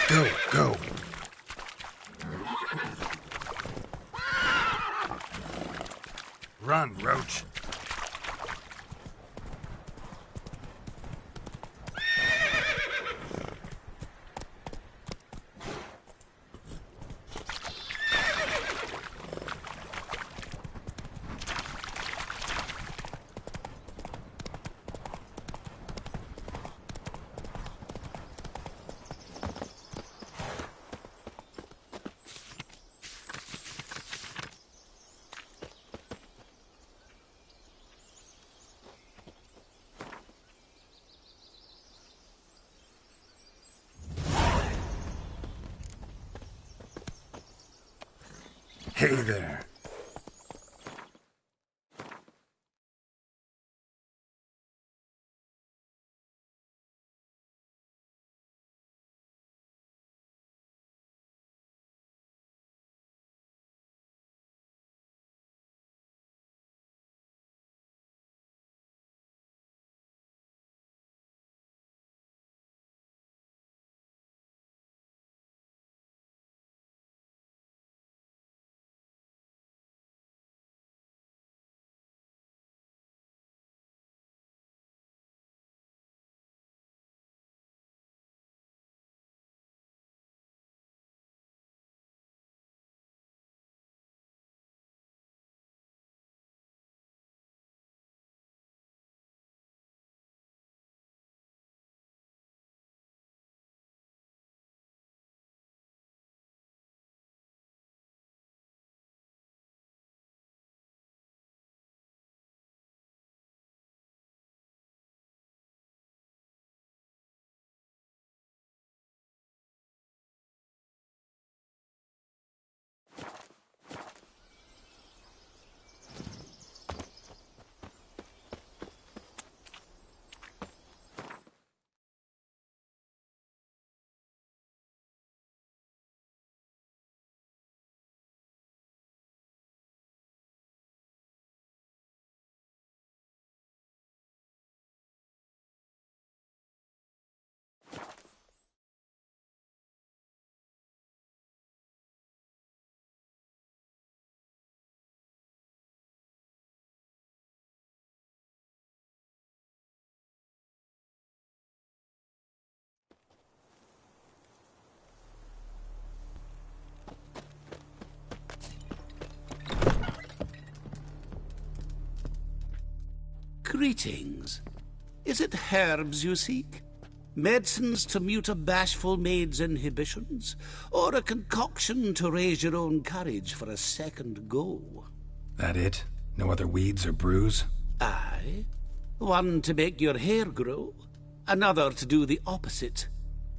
Go, go. Run, Roach. Hey there. Greetings. Is it herbs you seek? Medicines to mute a bashful maid's inhibitions? Or a concoction to raise your own courage for a second go? That it? No other weeds or brews? Aye. One to make your hair grow, another to do the opposite.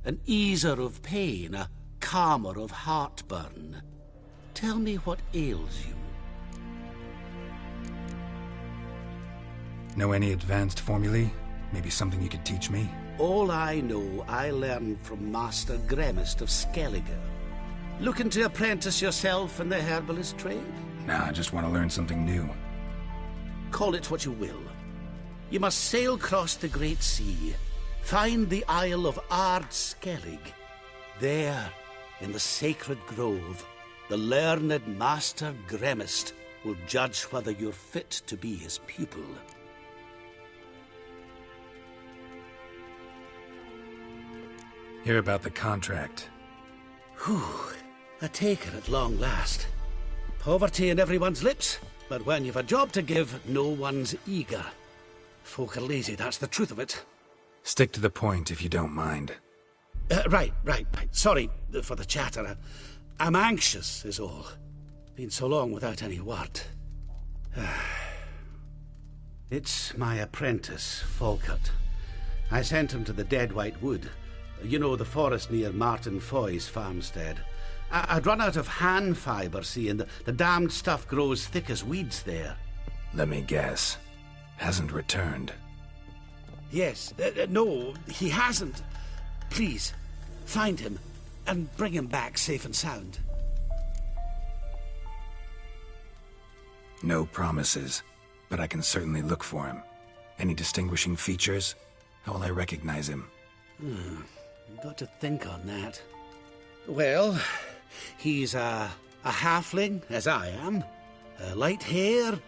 An easer of pain, a calmer of heartburn. Tell me what ails you. Know any advanced formulae? Maybe something you could teach me? All I know, I learned from Master Gremist of Skellige. Looking to apprentice yourself in the herbalist trade? Nah, I just want to learn something new. Call it what you will. You must sail across the great sea, find the Isle of Ard Skellig. There, in the sacred grove, the learned Master Gremist will judge whether you're fit to be his pupil. Hear about the contract. Whew, a taker at long last. Poverty in everyone's lips, but when you've a job to give, no one's eager. Folk are lazy, that's the truth of it. Stick to the point if you don't mind. Right. Sorry for the chatter. I'm anxious, is all. Been so long without any word. It's my apprentice, Falkert. I sent him to the Dead White Wood. You know, the forest near Martin Foy's farmstead. I'd run out of hand fibre, see, and the damned stuff grows thick as weeds there. Let me guess. Hasn't returned. Yes. No, he hasn't. Please, find him and bring him back safe and sound. No promises, but I can certainly look for him. Any distinguishing features? How will I recognize him? Got to think on that. Well, he's a halfling, as I am. Light hair.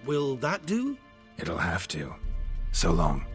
Will that do? It'll have to. So long.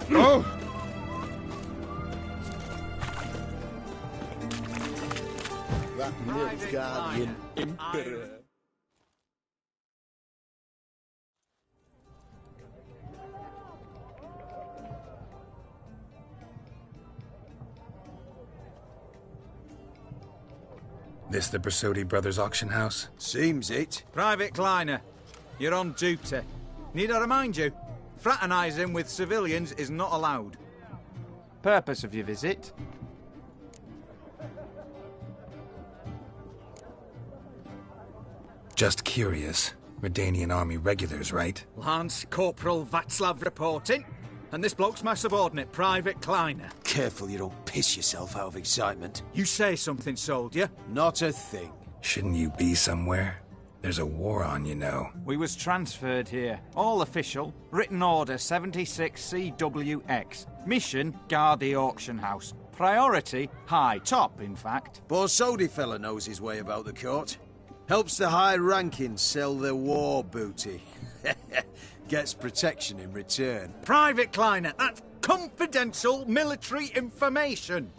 Oh! That Nilfgaardian Emperor. This the Brasodi Brothers auction house? Seems it. Private Kleiner, you're on duty. Need I remind you? Fraternising with civilians is not allowed. Purpose of your visit? Just curious. Redanian army regulars, right? Lance Corporal Václav reporting. And this bloke's my subordinate, Private Kleiner. Careful you don't piss yourself out of excitement. You say something, soldier. Not a thing. Shouldn't you be somewhere? There's a war on, you know. We was transferred here. All official. Written order 76 CWX. Mission, guard the auction house. Priority, high. Top, in fact. Borsodi fella knows his way about the court. Helps the high-rankings sell their war booty. Gets protection in return. Private Kleiner, that's confidential military information.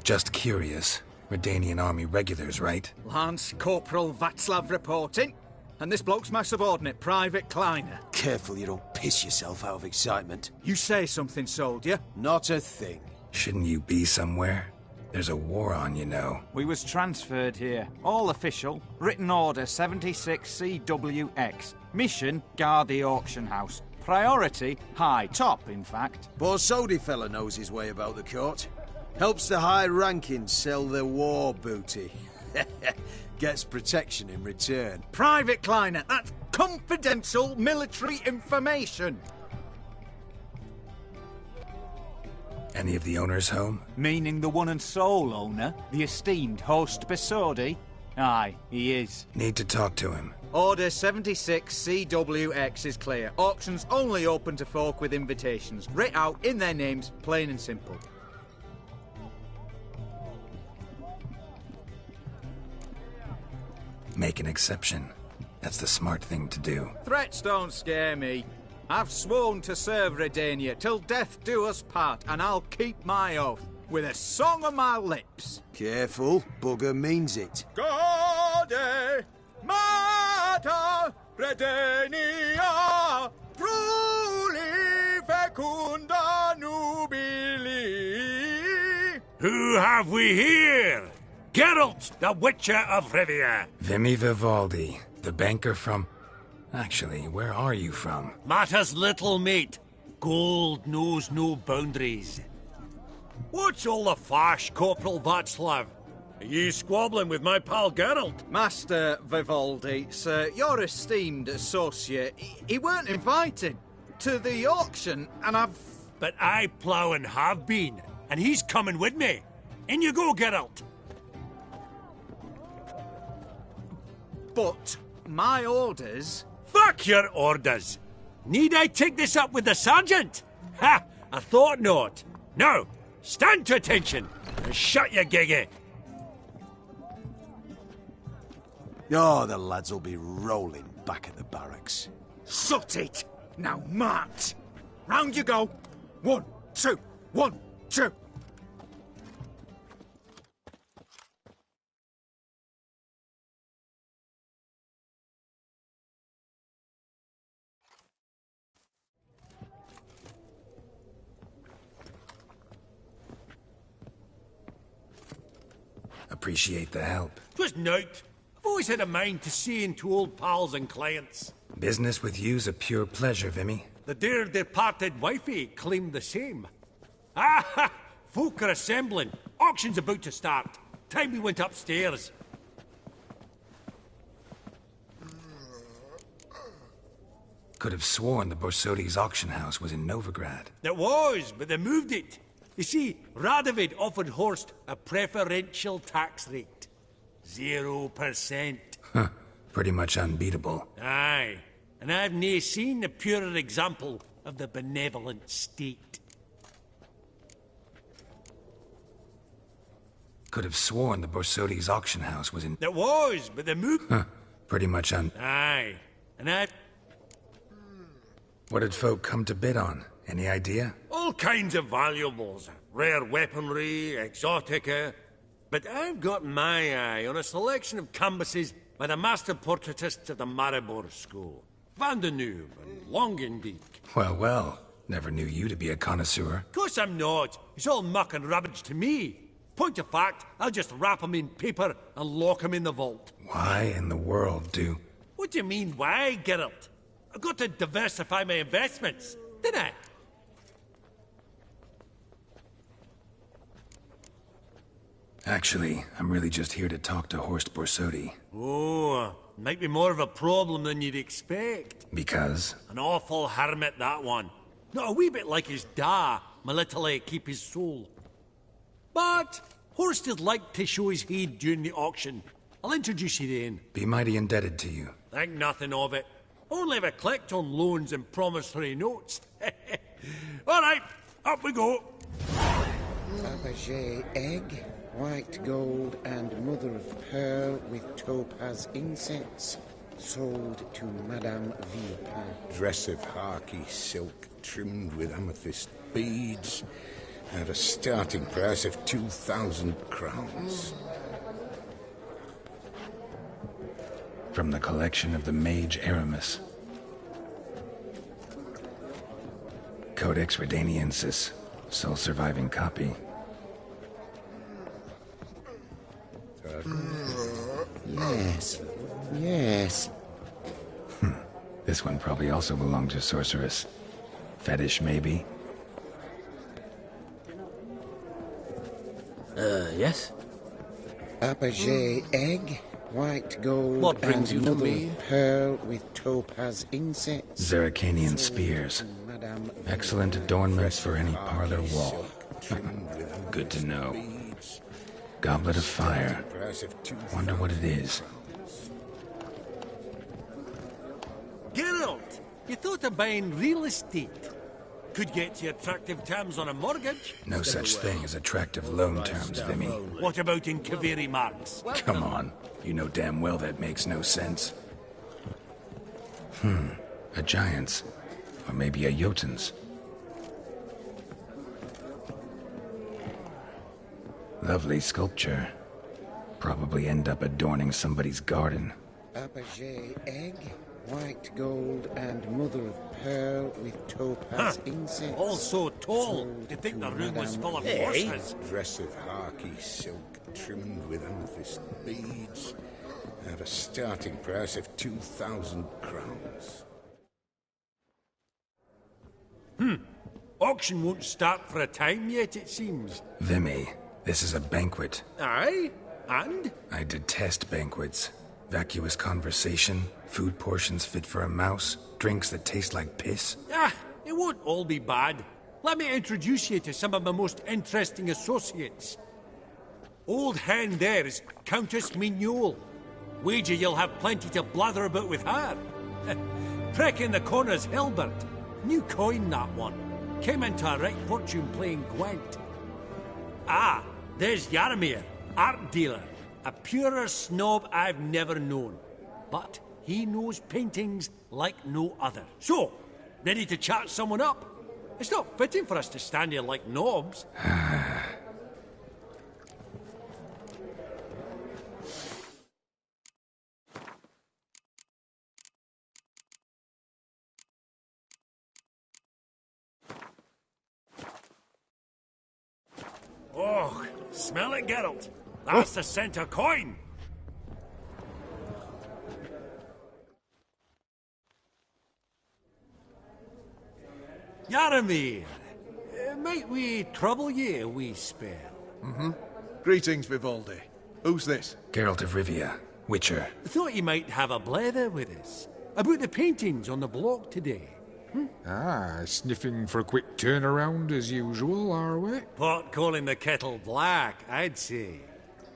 Just curious. Redanian army regulars, right? Lance Corporal Václav reporting. And this bloke's my subordinate, Private Kleiner. Careful you don't piss yourself out of excitement. You say something, soldier. Not a thing. Shouldn't you be somewhere? There's a war on, you know. We was transferred here. All official. Written order 76 CWX. Mission, guard the auction house. Priority, high. Top, in fact. Borsodi fella knows his way about the court. Helps the high-rankings sell their war booty. Gets protection in return. Private Kleiner, that's confidential military information. Any of the owners home? Meaning the one and sole owner, the esteemed host Besodi? Aye, he is. Need to talk to him. Order 76 CWX is clear. Auctions only open to folk with invitations. Writ out in their names, plain and simple. Make an exception. That's the smart thing to do. Threats don't scare me. I've sworn to serve Redania till death do us part, and I'll keep my oath, with a song on my lips. Careful, bugger means it. Gaude Mater Redania Truly secunda nubili. Who have we here? Geralt, the Witcher of Rivia. Vimy Vivaldi, the banker from... Actually, where are you from? Matters little, mate. Gold knows no boundaries. What's all the fash, Corporal Václav? Are you squabbling with my pal Geralt? Master Vivaldi, sir, your esteemed associate, he weren't invited to the auction, and I've... But I plough and have been, and he's coming with me. In you go, Geralt. But my orders... Fuck your orders. Need I take this up with the sergeant? Ha! I thought not. Now, stand to attention and shut your giggy. Oh, the lads will be rolling back at the barracks. Sot it! Now march! Round you go! 1, 2, 1, 2! Appreciate the help. 'Twas nought. I've always had a mind to see into old pals and clients. Business with you's a pure pleasure, Vimy. The dear departed wifey claimed the same. Ah ha! Folk are assembling. Auction's about to start. Time we went upstairs. Could have sworn the Borsodi's auction house was in Novigrad. It was, but they moved it. You see, Radovid offered Horst a preferential tax rate. 0%. Huh. Pretty much unbeatable. Aye. And I've nae seen a purer example of the benevolent state. Could have sworn the Borsodi's auction house was in... It was, but they moved... Huh. Pretty much Aye. And I've... What did folk come to bid on? Any idea? All kinds of valuables. Rare weaponry, exotica. But I've got my eye on a selection of canvases by the master portraitists of the Maribor School. Van de Noob and Longenbeek. Well, well. Never knew you to be a connoisseur. Course I'm not. It's all muck and rubbish to me. Point of fact, I'll just wrap 'em in paper and lock 'em in the vault. Why in the world do... What do you mean, why, Geralt? I've got to diversify my investments, didn't I? Actually, I'm really just here to talk to Horst Borsodi. Oh, might be more of a problem than you'd expect. Because? An awful hermit, that one. Not a wee bit like his da, my little keep his soul. But Horst is like to show his head during the auction. I'll introduce you then. Be mighty indebted to you. Think nothing of it. Only if I collect on loans and promissory notes. All right, up we go. Fabergé egg, white gold and mother of pearl with topaz incense. Sold to Madame Villepin. Dress of harky silk trimmed with amethyst beads at a starting price of 2,000 crowns. From the collection of the mage Aramis. Codex Redaniensis, sole surviving copy. Yes, yes. This one probably also belonged to Sorceress. Fetish, maybe? Yes? Fabergé egg, white gold What brings and you to mother me? of pearl with topaz incense. Zeracanian spears. Madame Excellent adornments for any parlor wall. Good to know. Goblet of fire. Wonder what it is. Geralt, you thought of buying real estate. Could get you attractive terms on a mortgage. No such thing as attractive loan terms, Vimy. What about in Kaveri marks? Come on. You know damn well that makes no sense. A giant's. Or maybe a Jotun's. Lovely sculpture. Probably end up adorning somebody's garden. Fabergé egg, white gold and mother of pearl with topaz incense. All so tall. Sold To think to the room was Madame full of V. horses. Dress of harky silk trimmed with amethyst beads at a starting price of 2,000 crowns. Auction won't start for a time yet, it seems. Vimy, this is a banquet. Aye? And? I detest banquets. Vacuous conversation, food portions fit for a mouse, drinks that taste like piss. It won't all be bad. Let me introduce you to some of my most interesting associates. Old hen there is Countess Mignol. Wager you'll have plenty to blather about with her. Prick in the corner's Hilbert. New coin, that one. Came into a right fortune playing Gwent. There's Yarmir, art dealer. A purer snob I've never known. But he knows paintings like no other. So, ready to chat someone up? It's not fitting for us to stand here like knobs. Oh, smell it, Geralt. That's the center coin. Yaramir, might we trouble ye a wee spell? Greetings, Vivaldi. Who's this? Geralt of Rivia, Witcher. Thought you might have a blether with us. About the paintings on the block today. Sniffing for a quick turnaround as usual, are we? Pot calling the kettle black, I'd say.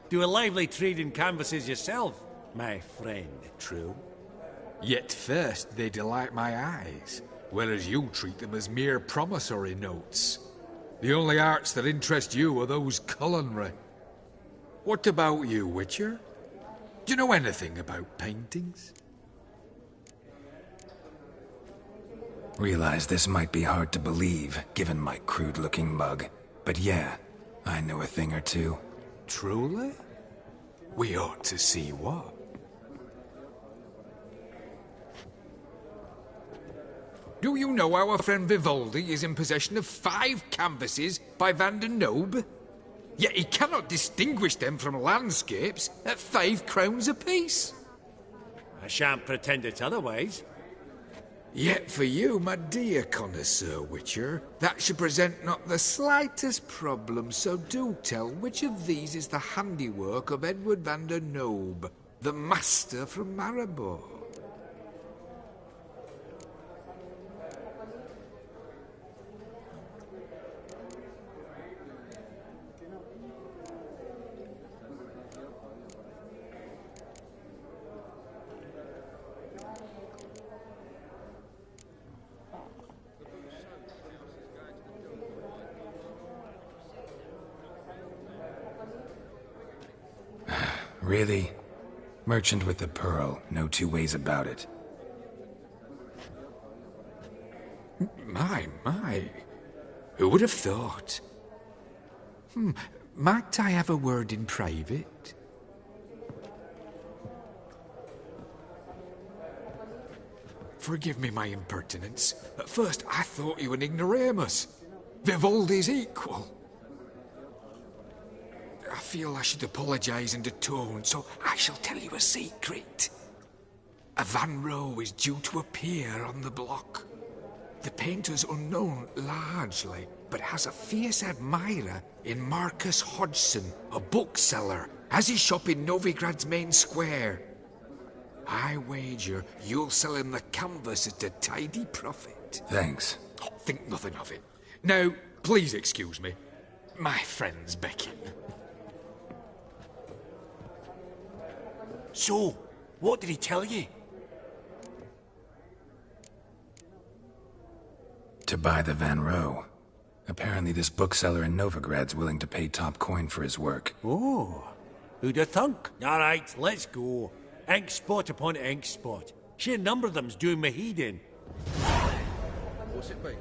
Do a lively trade in canvases yourself, my friend, true? Yet first they delight my eyes, whereas you treat them as mere promissory notes. The only arts that interest you are those culinary. What about you, Witcher? Do you know anything about paintings? Realize this might be hard to believe, given my crude-looking mug. But yeah, I know a thing or two. Truly? We ought to see what. Do you know our friend Vivaldi is in possession of 5 canvases by Van der Nobe? Yet he cannot distinguish them from landscapes at 5 crowns apiece. I shan't pretend it's otherwise. Yet for you, my dear connoisseur Witcher, that should present not the slightest problem, so do tell which of these is the handiwork of Edward van der Nobe, the master from Maribor. Really? Merchant with the pearl, no two ways about it. My. Who would have thought? Might I have a word in private? Forgive me my impertinence. At first I thought you an ignoramus. Vivaldi's equal. I feel I should apologise and atone, so I shall tell you a secret. A Van Rowe is due to appear on the block. The painter's unknown largely, but has a fierce admirer in Marcus Hodgson, a bookseller, has his shop in Novigrad's main square. I wager you'll sell him the canvas at a tidy profit. Thanks. Oh, think nothing of it. Now, please excuse me. My friends beckon. So, what did he tell you? To buy the Van Rowe. Apparently this bookseller in Novigrad's willing to pay top coin for his work. Oh, who'd have thunk? All right, let's go. Ink spot upon ink spot. Sheer number of them's doing me heed in. What's it be?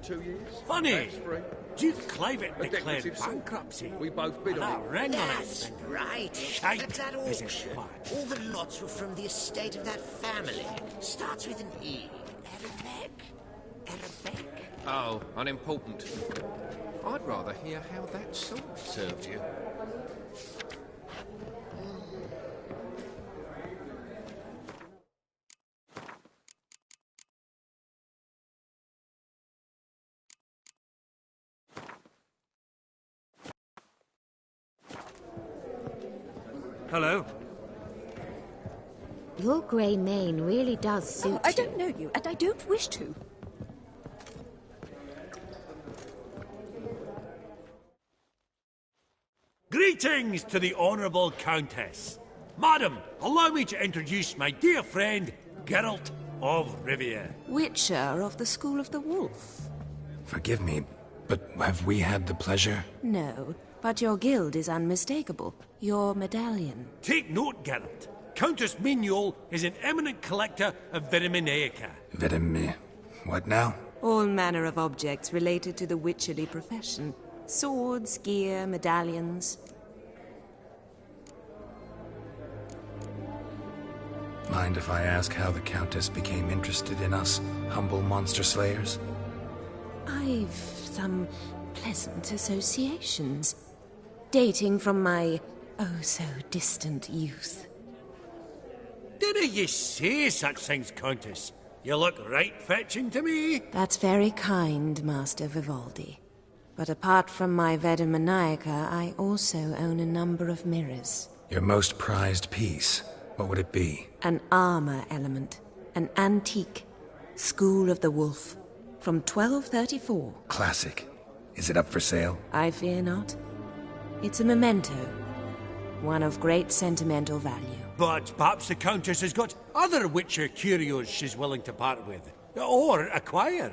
2 years. Funny. Tax-free. Duke Clivet A declared decorative salt. bankruptcy. We both bid And on that it. ring on That's his finger. right. Shite At that is his auction, fat. all the lots were from the estate of that family. Starts with an E. Arabek. Oh, unimportant. I'd rather hear how that salt served you. Hello. Your grey mane really does suit you. I don't know you, and I don't wish to. Greetings to the Honourable Countess. Madam, allow me to introduce my dear friend, Geralt of Rivia. Witcher of the School of the Wolf. Forgive me, but have we had the pleasure? No, but your guild is unmistakable. Your medallion. Take note, Geralt. Countess Mignol is an eminent collector of Vitaminaica. What now? All manner of objects related to the witcherly profession. Swords, gear, medallions. Mind if I ask how the Countess became interested in us, humble monster slayers? I've some pleasant associations, dating from my oh-so-distant youth. Dinna ye say such things, Countess? You look right fetching to me. That's very kind, Master Vivaldi. But apart from my Vedamaniaca, I also own a number of mirrors. Your most prized piece, what would it be? An armor element. An antique. School of the Wolf. From 1234. Classic. Is it up for sale? I fear not. It's a memento. One of great sentimental value. But perhaps the Countess has got other Witcher curios she's willing to part with. Or acquire.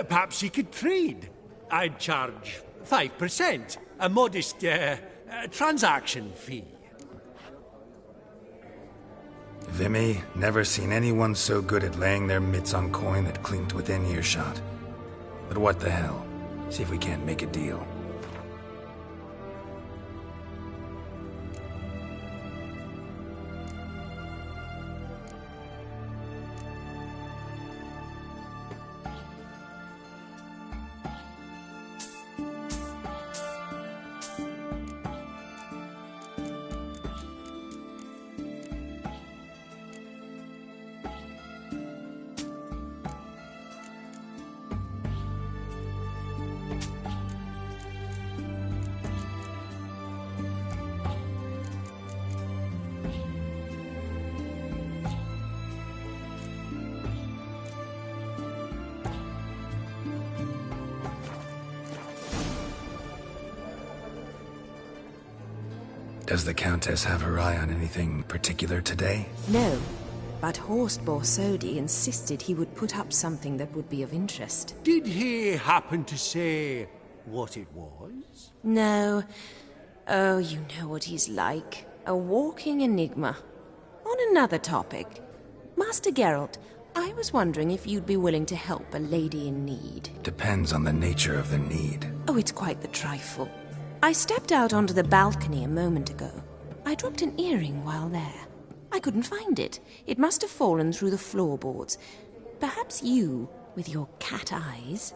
Perhaps she could trade. I'd charge 5%. A modest transaction fee. Vimy, never seen anyone so good at laying their mitts on coin that clinked within earshot. But what the hell? See if we can't make a deal. Does the Countess have her eye on anything particular today? No, but Horst Borsodi insisted he would put up something that would be of interest. Did he happen to say what it was? No. Oh, you know what he's like. A walking enigma. On another topic. Master Geralt, I was wondering if you'd be willing to help a lady in need. Depends on the nature of the need. Oh, it's quite the trifle. I stepped out onto the balcony a moment ago. I dropped an earring while there. I couldn't find it. It must have fallen through the floorboards. Perhaps you, with your cat eyes...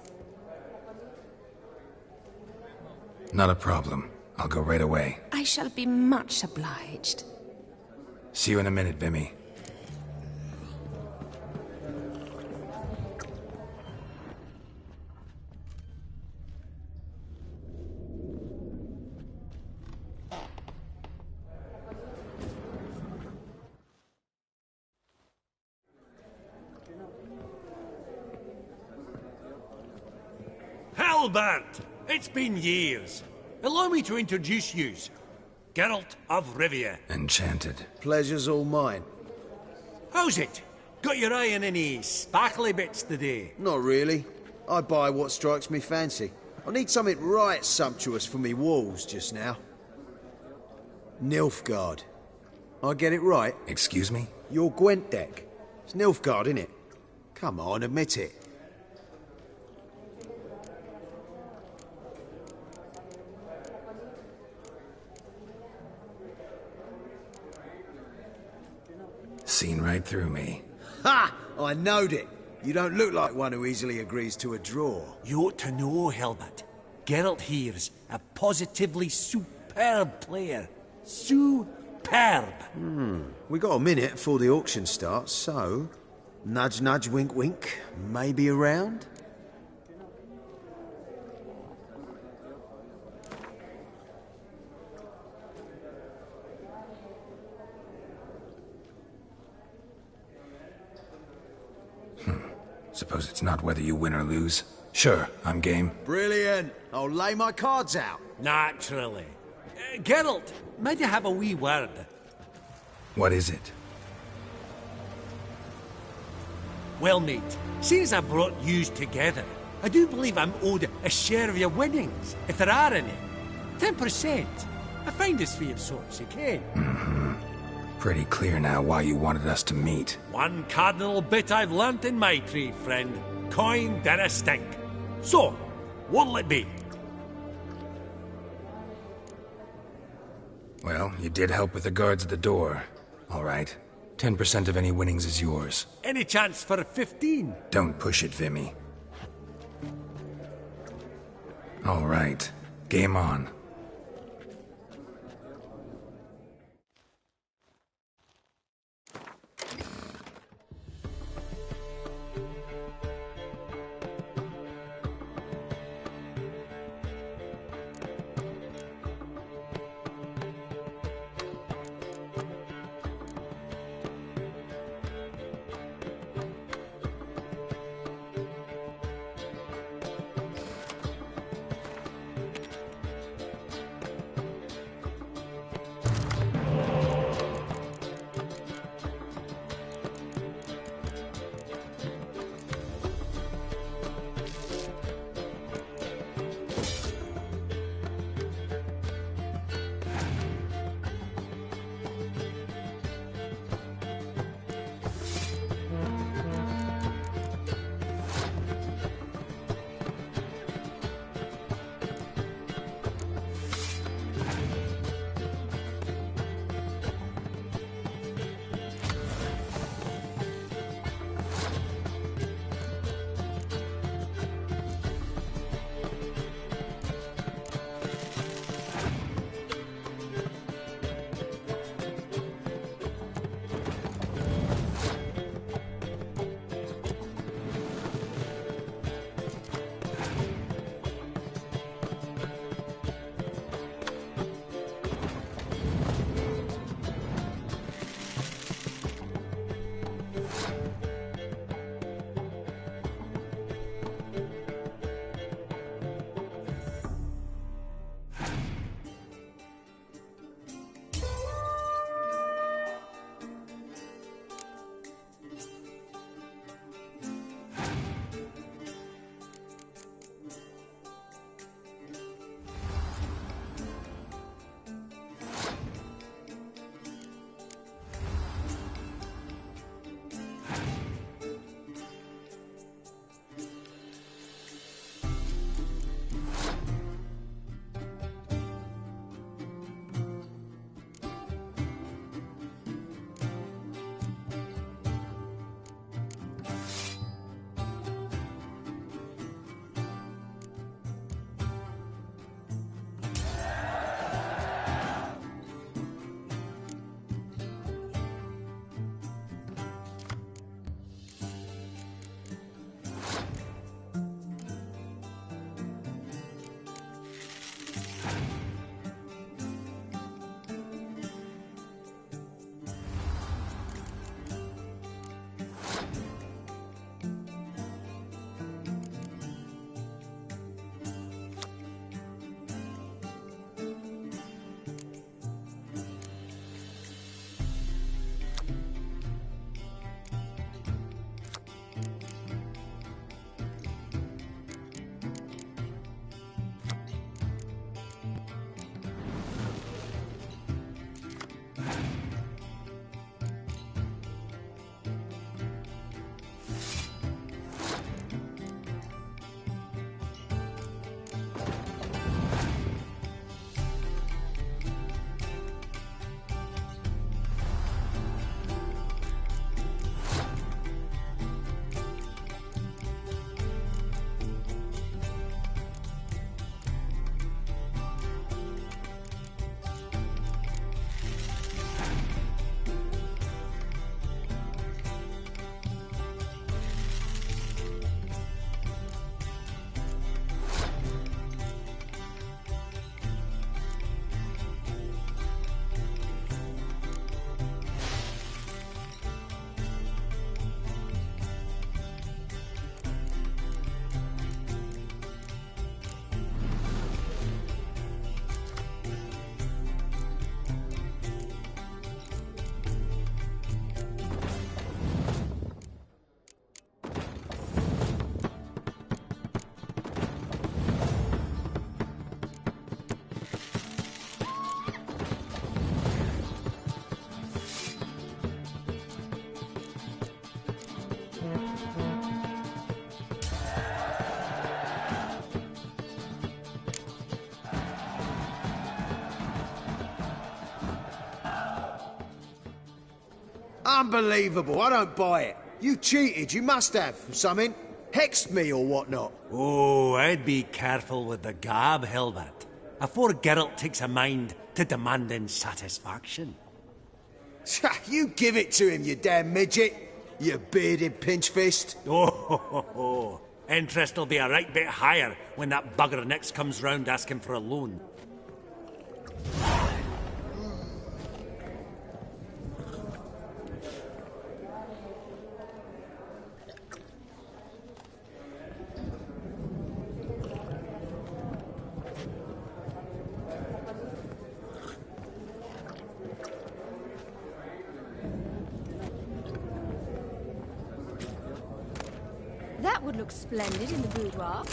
Not a problem. I'll go right away. I shall be much obliged. See you in a minute, Vimy. Hellbert! It's been years. Allow me to introduce yous. Geralt of Rivia. Enchanted. Pleasure's all mine. How's it? Got your eye on any sparkly bits today? Not really. I buy what strikes me fancy. I need something right sumptuous for me walls just now. Nilfgaard. I get it right? Excuse me? Your Gwent deck. It's Nilfgaard, innit? Come on, admit it. Seen right through me. Ha! I knowed it. You don't look like one who easily agrees to a draw. You ought to know, Helmut. Geralt here's a positively superb player. Superb. We got a minute before the auction starts, so... Nudge, nudge, wink, wink. Maybe around? Suppose it's not whether you win or lose. Sure, I'm game. Brilliant. I'll lay my cards out. Naturally. Geralt, might you have a wee word? What is it? Well, mate, seeing as I brought yous together, I do believe I'm owed a share of your winnings, if there are any. 10%. I find this for your sorts, you can. Pretty clear now why you wanted us to meet. One cardinal bit I've learnt in my trade, friend. Coin dinna stink. So, what'll it be? Well, you did help with the guards at the door. All right. 10% of any winnings is yours. Any chance for a 15? Don't push it, Vimy. All right. Game on. Unbelievable, I don't buy it. You cheated, you must have, from something. Hexed me or whatnot. Oh, I'd be careful with the gab, Hilbert. Afore Geralt takes a mind to demanding satisfaction. You give it to him, you damn midget. You bearded pinchfist. Oh, interest'll be a right bit higher when that bugger next comes round asking for a loan. That would look splendid in the boudoir.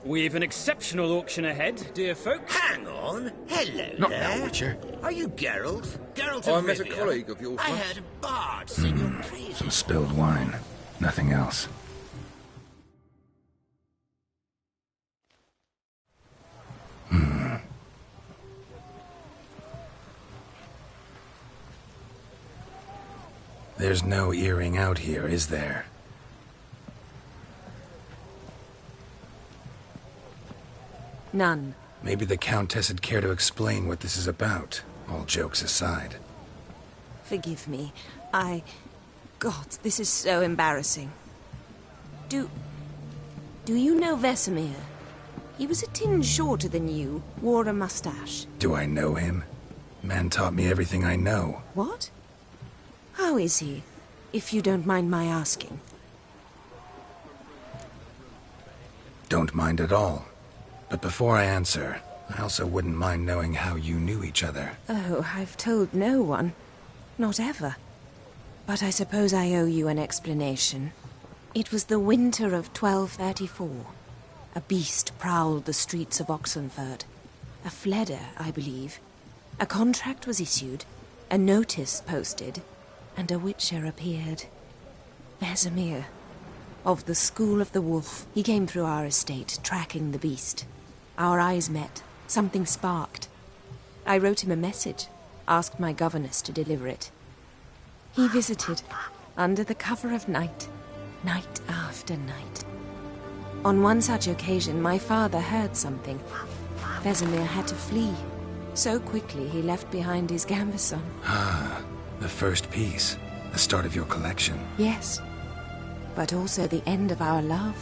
We've an exceptional auction ahead, dear folk. Hang on. Hello Not there. now, Witcher. Are you Geralt? Geralt I of met a Rivia? colleague of yours I once. heard a bard sing your praises. Some spilled wine. Nothing else. There's no earring out here, is there? None. Maybe the Countess would care to explain what this is about, all jokes aside. Forgive me. God, this is so embarrassing. Do you know Vesemir? He was a tinge shorter than you, wore a mustache. Do I know him? Man taught me everything I know. What? How is he, if you don't mind my asking? Don't mind at all. But before I answer, I also wouldn't mind knowing how you knew each other. Oh, I've told no one. Not ever. But I suppose I owe you an explanation. It was the winter of 1234. A beast prowled the streets of Oxenford. A fledder, I believe. A contract was issued, a notice posted, and a witcher appeared. Vesemir, of the School of the Wolf. He came through our estate, tracking the beast. Our eyes met. Something sparked. I wrote him a message, asked my governess to deliver it. He visited, under the cover of night, night after night. On one such occasion, my father heard something. Vesemir had to flee. So quickly, he left behind his gambeson. Ah, the first piece. The start of your collection. Yes, but also the end of our love.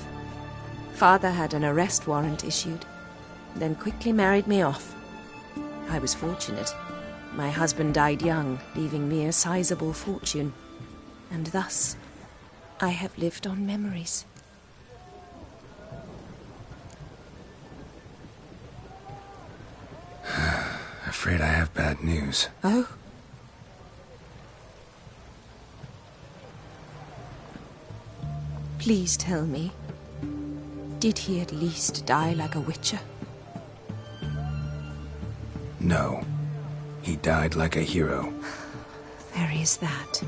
Father had an arrest warrant issued, then quickly married me off. I was fortunate. My husband died young, leaving me a sizable fortune. And thus, I have lived on memories. Afraid I have bad news. Oh? Please tell me, did he at least die like a witcher? No. He died like a hero. There is that.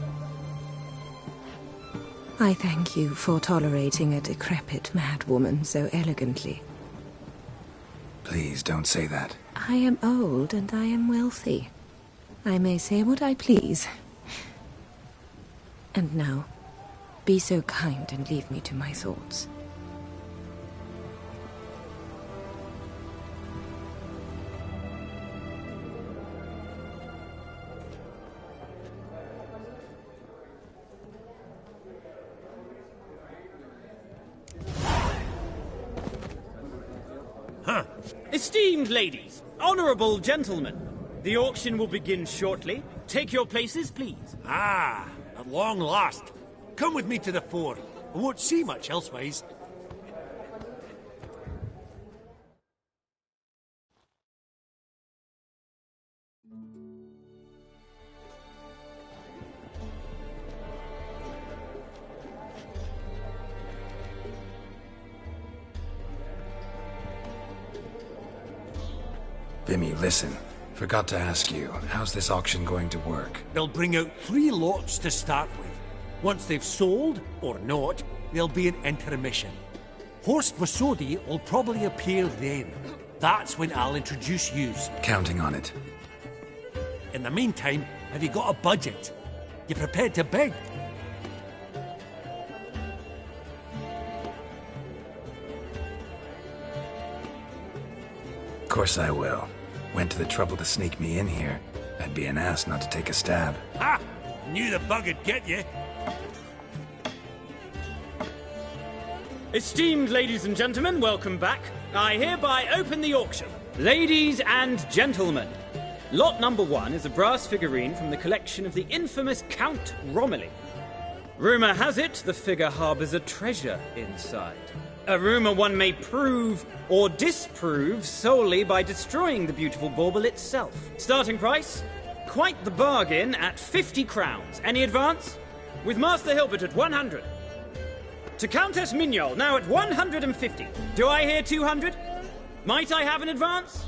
I thank you for tolerating a decrepit madwoman so elegantly. Please don't say that. I am old and I am wealthy. I may say what I please. And now, be so kind and leave me to my thoughts. Esteemed ladies, honorable gentlemen, the auction will begin shortly. Take your places, please. Ah, at long last. Come with me to the fore. I won't see much elsewise. Vimy, listen. Forgot to ask you, how's this auction going to work? They'll bring out 3 lots to start with. Once they've sold, or not, there'll be an intermission. Horst Masodi will probably appear then. That's when I'll introduce yous. Counting on it. In the meantime, have you got a budget? You prepared to beg? Of course I will. Went to the trouble to sneak me in here. I'd be an ass not to take a stab. Ha! Knew the bug'd get you. Esteemed ladies and gentlemen, welcome back. I hereby open the auction. Ladies and gentlemen, lot number 1 is a brass figurine from the collection of the infamous Count Romilly. Rumour has it the figure harbours a treasure inside. A rumour one may prove or disprove solely by destroying the beautiful bauble itself. Starting price? Quite the bargain at 50 crowns. Any advance? With Master Hilbert at 100. To Countess Mignol, now at 150. Do I hear 200? Might I have an advance?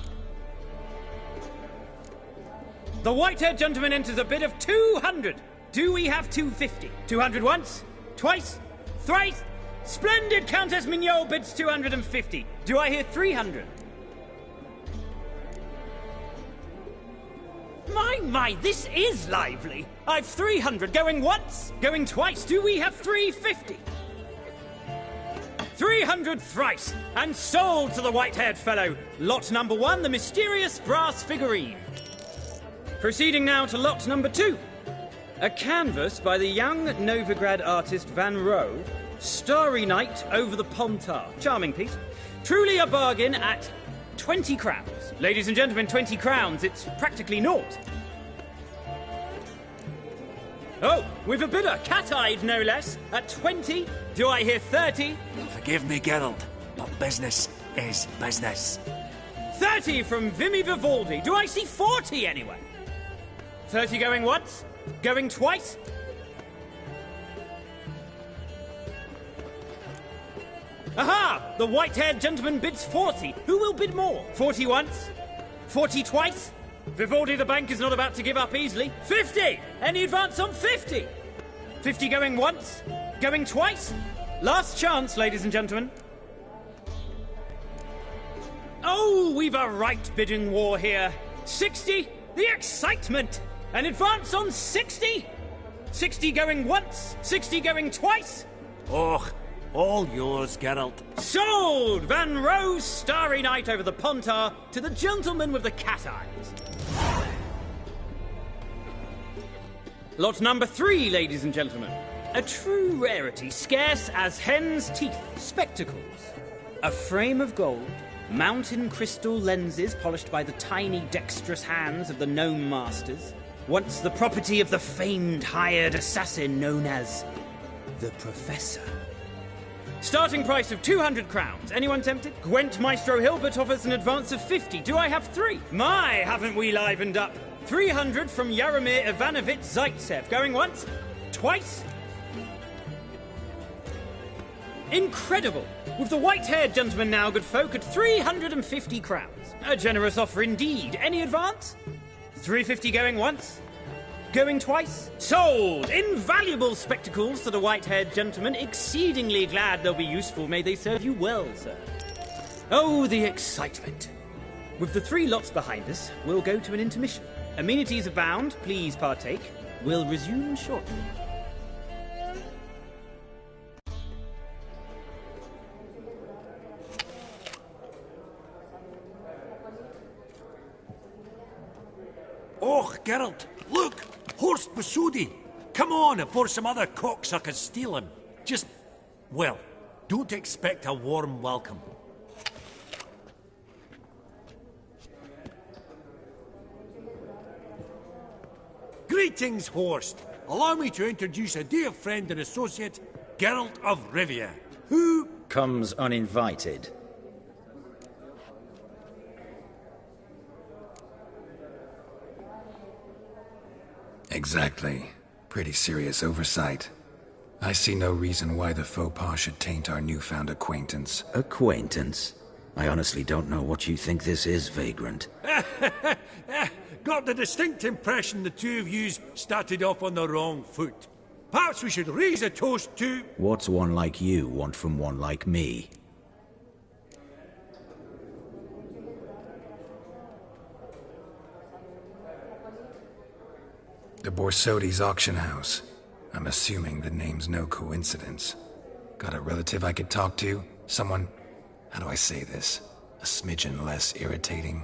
The white-haired gentleman enters a bid of 200. Do we have 250? 200 once? Twice? Thrice? Splendid! Countess Mignol bids 250. Do I hear 300? My, this is lively. I've 300 going once, going twice. Do we have 350? 300 thrice, and sold to the white-haired fellow. Lot number 1, the mysterious brass figurine. Proceeding now to lot number 2. A canvas by the young Novigrad artist Van Rohe, Starry Night over the Pontar. Charming piece. Truly a bargain at 20 crowns. Ladies and gentlemen, 20 crowns, it's practically naught. Oh, we've a bidder, cat-eyed no less, at 20. Do I hear 30? Forgive me, Geralt, but business is business. 30 from Vimy Vivaldi. Do I see 40 anyway? 30 going once? Going twice? Aha! The white-haired gentleman bids 40. Who will bid more? 40 once? 40 twice? Vivaldi the bank is not about to give up easily. 50! Any advance on 50? 50 going once? Going twice? Last chance, ladies and gentlemen. Oh, we've a right bidding war here. 60? The excitement! An advance on 60? 60 going once? 60 going twice? Oh, all yours, Geralt. Sold! Van Rohe's Starry Night over the Pontar to the gentleman with the cat eyes. Lot number 3, ladies and gentlemen. A true rarity, scarce as hen's teeth. Spectacles. A frame of gold, mountain crystal lenses polished by the tiny dexterous hands of the gnome masters. Once the property of the famed hired assassin known as the Professor. Starting price of 200 crowns. Anyone tempted? Gwent Maestro Hilbert offers an advance of 50. Do I have 3? My, haven't we livened up? 300 from Yaromir Ivanovich Zaitsev. Going once? Twice? Incredible! With the white-haired gentleman now, good folk, at 350 crowns. A generous offer indeed. Any advance? 350 going once? Going twice? Sold! Invaluable spectacles to the white-haired gentleman. Exceedingly glad they'll be useful. May they serve you well, sir. Oh, the excitement. With the 3 lots behind us, we'll go to an intermission. Amenities abound. Please partake. We'll resume shortly. Oh, Geralt, look! Horst Masudi! Come on before some other cocksuckers steal him. Just, well, don't expect a warm welcome. Greetings, Horst. Allow me to introduce a dear friend and associate, Geralt of Rivia, who comes uninvited. Exactly. Pretty serious oversight. I see no reason why the faux pas should taint our newfound acquaintance. Acquaintance? I honestly don't know what you think this is, Vagrant. Got the distinct impression the two of yous started off on the wrong foot. Perhaps we should raise a toast to... What's one like you want from one like me? The Borsodi's auction house. I'm assuming the name's no coincidence. Got a relative I could talk to? Someone... how do I say this? A smidgen less irritating?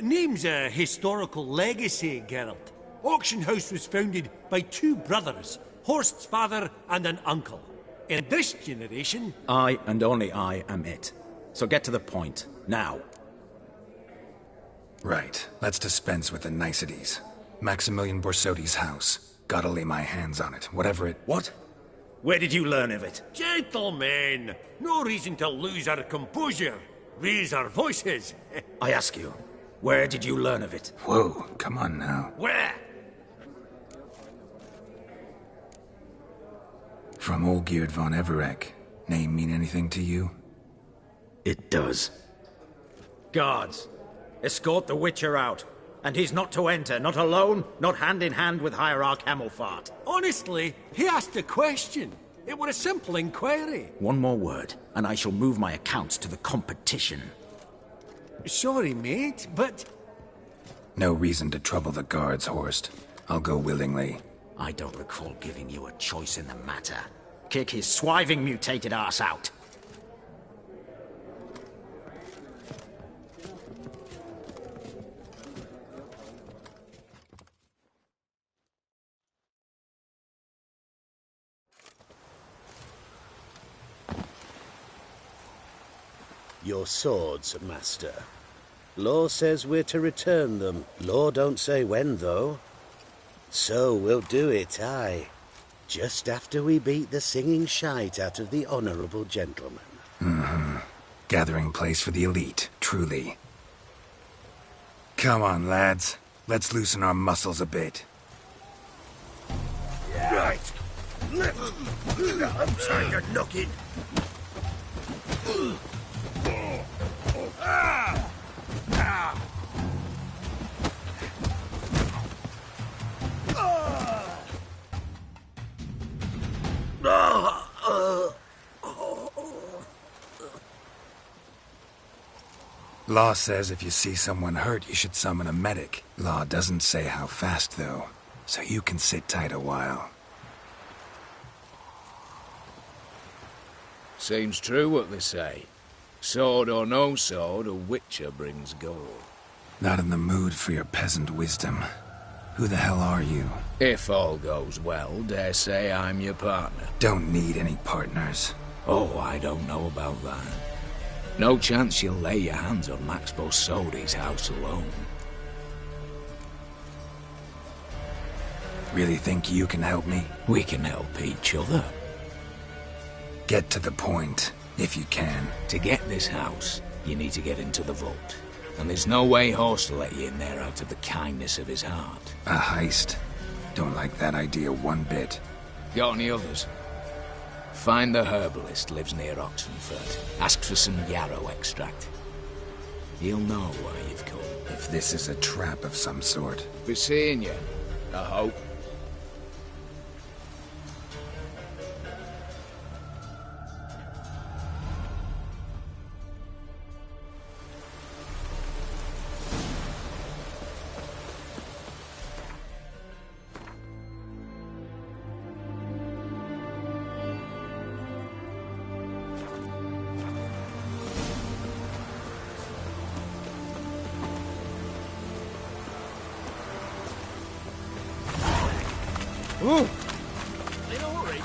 Name's a historical legacy, Geralt. Auction house was founded by two brothers, Horst's father and an uncle. In this generation... I, and only I, am it. So get to the point, now. Right, let's dispense with the niceties. Maximilian Borsodi's house. Gotta lay my hands on it, whatever it... What? Where did you learn of it? Gentlemen, no reason to lose our composure. Raise our voices. I ask you, where did you learn of it? Whoa, come on now. Where? From Olgierd von Everek. Name mean anything to you? It does. Guards, escort the Witcher out. And he's not to enter, not alone, not hand in hand with Hierarch Hammelfart. Honestly, he asked a question. It were a simple inquiry. One more word, and I shall move my accounts to the competition. Sorry, mate, but... No reason to trouble the guards, Horst. I'll go willingly. I don't recall giving you a choice in the matter. Kick his swiving mutated ass out. Your swords, master. Law says we're to return them. Law don't say when, though. So we'll do it, aye. Just after we beat the singing shite out of the honourable gentleman. Mm-hmm. Gathering place for the elite, truly. Come on, lads. Let's loosen our muscles a bit. Right. I'm trying to knock it. Law says if you see someone hurt, you should summon a medic. Law doesn't say how fast, though, so you can sit tight a while. Seems true what they say. Sword or no sword, a witcher brings gold. Not in the mood for your peasant wisdom. Who the hell are you? If all goes well, dare say I'm your partner. Don't need any partners. Oh, I don't know about that. No chance you'll lay your hands on Max Borsodi's house alone. Really think you can help me? We can help each other. Get to the point, if you can. To get this house, you need to get into the vault. And there's no way Horst will let you in there out of the kindness of his heart. A heist? Don't like that idea one bit. Got any others? Find the herbalist lives near Oxenfurt. Ask for some yarrow extract. He'll know why you've come. If this is a trap of some sort. Be seeing you, I hope. Ooh! In a hurry.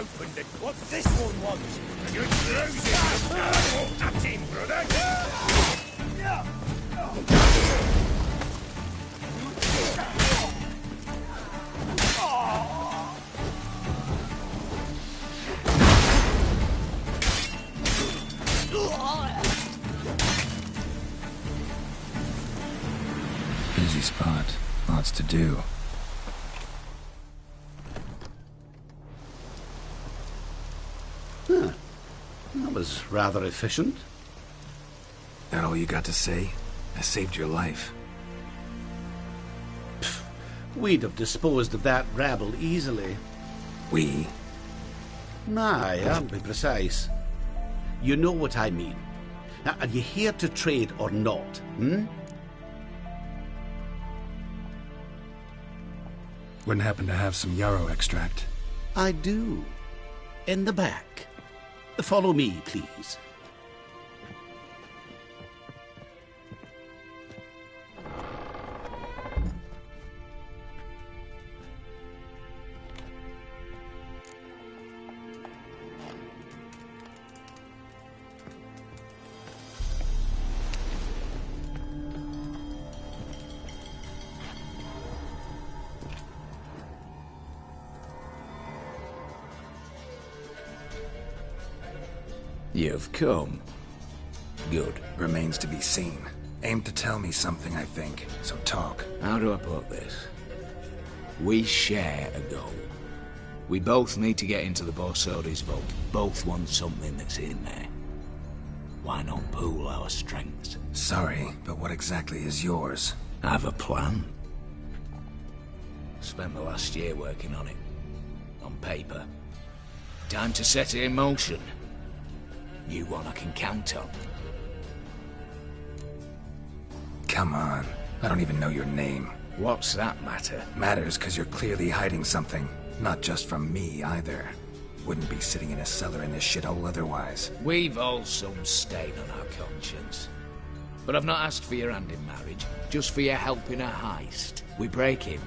opened it. What's this one want? You're closing. At him, brother. Busy spot. Lots to do. Huh. That was rather efficient. That all you got to say? I saved your life. We'd have disposed of that rabble easily. We? Aye, I'll be precise. You know what I mean. Now, are you here to trade or not, Wouldn't happen to have some yarrow extract. I do. In the back. Follow me, please. You've come. Good. Remains to be seen. Aim to tell me something, I think. So talk. How do I put this? We share a goal. We both need to get into the Borsodi's vault. Both want something that's in there. Why not pool our strengths? Sorry, but what exactly is yours? I have a plan. Spent the last year working on it. On paper. Time to set it in motion. New one I can count on. Come on. I don't even know your name. What's that matter? Matters because you're clearly hiding something. Not just from me, either. Wouldn't be sitting in a cellar in this shithole otherwise. We've all some stain on our conscience. But I've not asked for your hand in marriage, just for your help in a heist. We break in,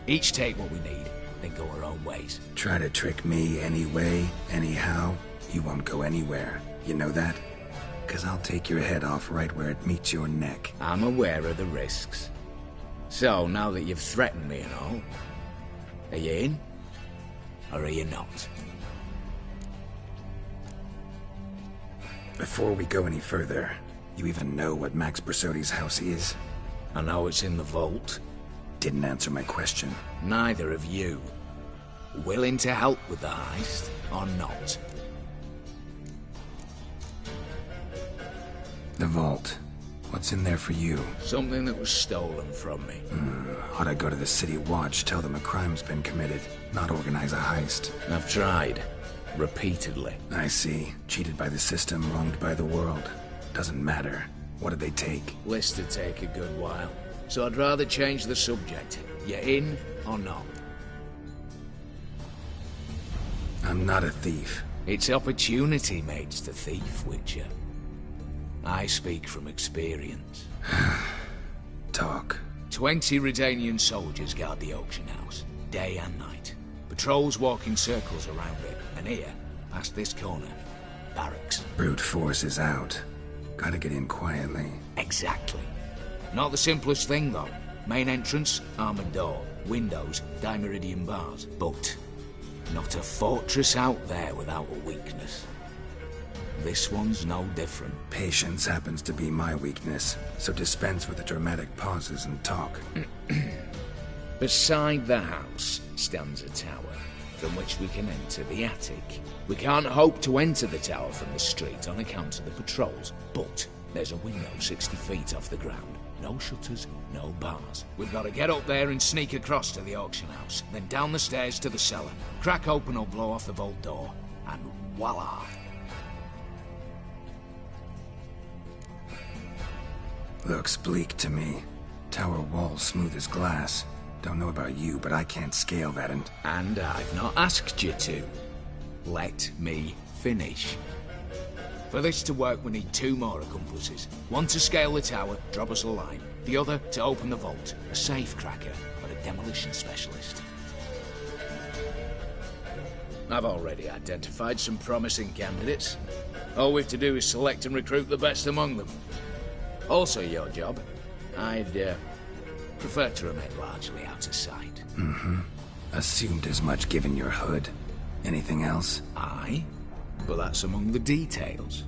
each take what we need, then go our own ways. Try to trick me anyway, anyhow, you won't go anywhere. You know that? 'Cause I'll take your head off right where it meets your neck. I'm aware of the risks. So, now that you've threatened me and all, are you in? Or are you not? Before we go any further, you even know what Max Borsodi's house is? I know it's in the vault. Didn't answer my question. Neither of you. Willing to help with the heist, or not? The vault. What's in there for you? Something that was stolen from me. Ought I go to the City Watch, tell them a crime's been committed, not organize a heist? I've tried. Repeatedly. I see. Cheated by the system, wronged by the world. Doesn't matter. What did they take? List to take a good while. So I'd rather change the subject. You in or not? I'm not a thief. It's opportunity makes the thief, Witcher. I speak from experience. Talk. 20 Redanian soldiers guard the auction house, day and night. Patrols walk in circles around it, and here, past this corner, barracks. Brute force is out. Gotta get in quietly. Exactly. Not the simplest thing, though. Main entrance, armored door. Windows, dimeridian bars. But not a fortress out there without a weakness. This one's no different. Patience happens to be my weakness, so dispense with the dramatic pauses and talk. Beside the house stands a tower, from which we can enter the attic. We can't hope to enter the tower from the street on account of the patrols, but there's a window 60 feet off the ground. No shutters, no bars. We've got to get up there and sneak across to the auction house, then down the stairs to the cellar, crack open or blow off the vault door, and voila! Looks bleak to me. Tower walls smooth as glass. Don't know about you, but I can't scale that and... And I've not asked you to. Let me finish. For this to work, we need 2 more accomplices. One to scale the tower, drop us a line. The other to open the vault, a safe cracker or a demolition specialist. I've already identified some promising candidates. All we have to do is select and recruit the best among them. Also your job. I'd prefer to remain largely out of sight. Mm-hmm. Assumed as much given your hood. Anything else? Aye, but that's among the details,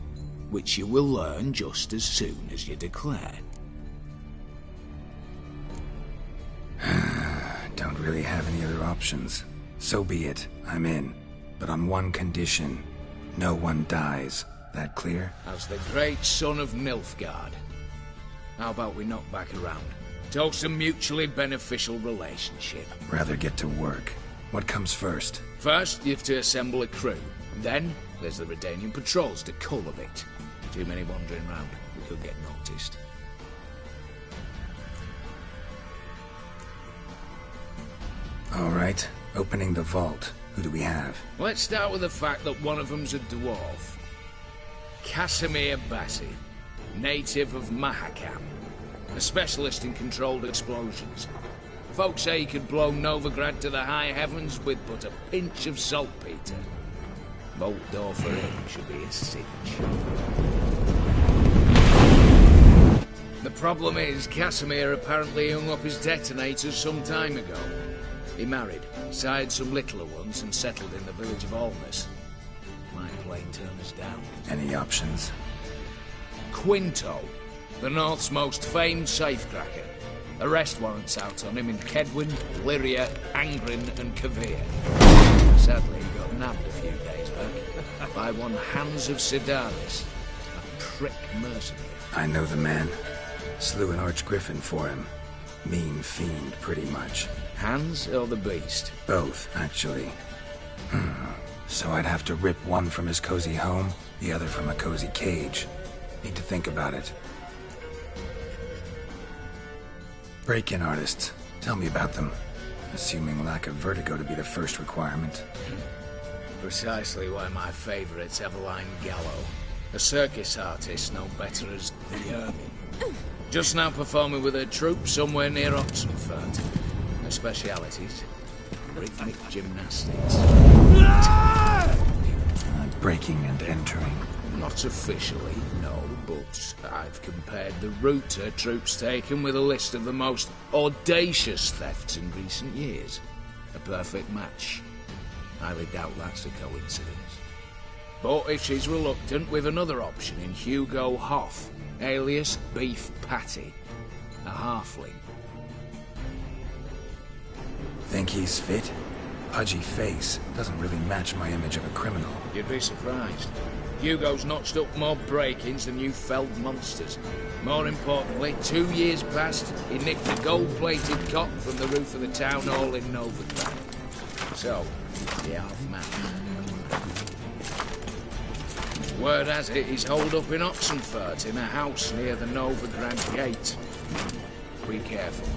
which you will learn just as soon as you declare. Don't really have any other options. So be it. I'm in. But on one condition. No one dies. That clear? As the great son of Nilfgaard. How about we knock back around? Toast a mutually beneficial relationship. Rather get to work. What comes first? First, you have to assemble a crew. Then, there's the Redanian patrols to cultivate. Too many wandering round. We could get noticed. Alright. Opening the vault. Who do we have? Let's start with the fact that one of them's a dwarf. Casimir Bassi, native of Mahakam. A specialist in controlled explosions. Folks say he could blow Novigrad to the high heavens with but a pinch of saltpeter. Vault door for him should be a cinch. The problem is, Casimir apparently hung up his detonators some time ago. He married, sired some littler ones, and settled in the village of Alness. Might plain turn us down. Any options? Quinto, the North's most famed safecracker. Arrest warrants out on him in Kedwin, Lyria, Angrin, and Kavir. Sadly, he got nabbed a few days back by one Hans of Sedaris, a prick mercenary. I know the man. Slew an archgriffin for him. Mean fiend, pretty much. Hans or the beast? Both, actually. So I'd have to rip one from his cozy home, the other from a cozy cage. Need to think about it. Break-in artists. Tell me about them. Assuming lack of vertigo to be the first requirement. Precisely why my favourite's Eveline Gallo. A circus artist known better as the Ermine. Just now performing with her troupe somewhere near Oxenfurt. Her specialities? Rhythmic gymnastics. Breaking and entering. Not officially, no, but I've compared the route her troope's taken with a list of the most audacious thefts in recent years. A perfect match. Highly doubt that's a coincidence. But if she's reluctant, we've another option in Hugo Hoff, alias Beef Patty. A halfling. Think he's fit? Pudgy face doesn't really match my image of a criminal. You'd be surprised. Hugo's notched up more break-ins than you felled monsters. More importantly, 2 years past, he nicked a gold-plated cot from the roof of the town hall in Novigrad. So, the half-man. Word has it he's holed up in Oxenfurt in a house near the Novigrad gate. Be careful.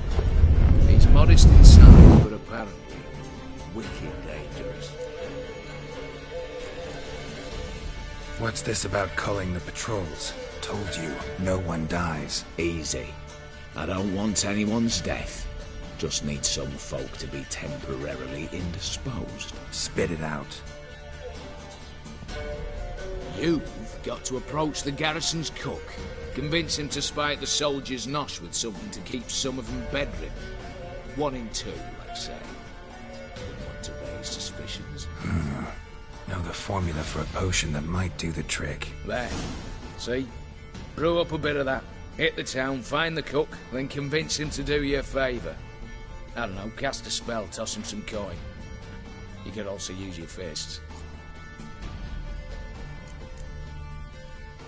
He's modest inside, but apparently wicked dangerous. What's this about culling the patrols? Told you, no one dies. Easy. I don't want anyone's death. Just need some folk to be temporarily indisposed. Spit it out. You've got to approach the garrison's cook. Convince him to spike the soldiers' nosh with something to keep some of them bedridden. 1 in 2, let's say. Wouldn't want to raise suspicions. Know the formula for a potion that might do the trick. There. See? Brew up a bit of that. Hit the town, find the cook, then convince him to do you a favour. I don't know, cast a spell, toss him some coin. You could also use your fists.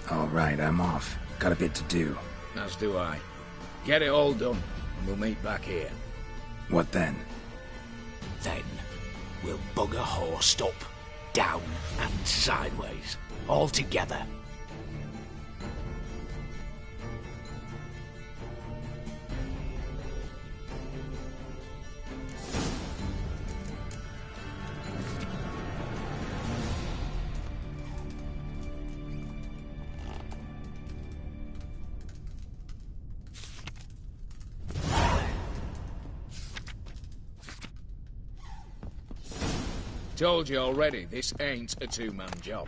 All right, I'm off. Got a bit to do. As do I. Get it all done, and we'll meet back here. What then? Then, we'll bugger horsed up, down and sideways, all together. Told you already, this ain't a two-man job.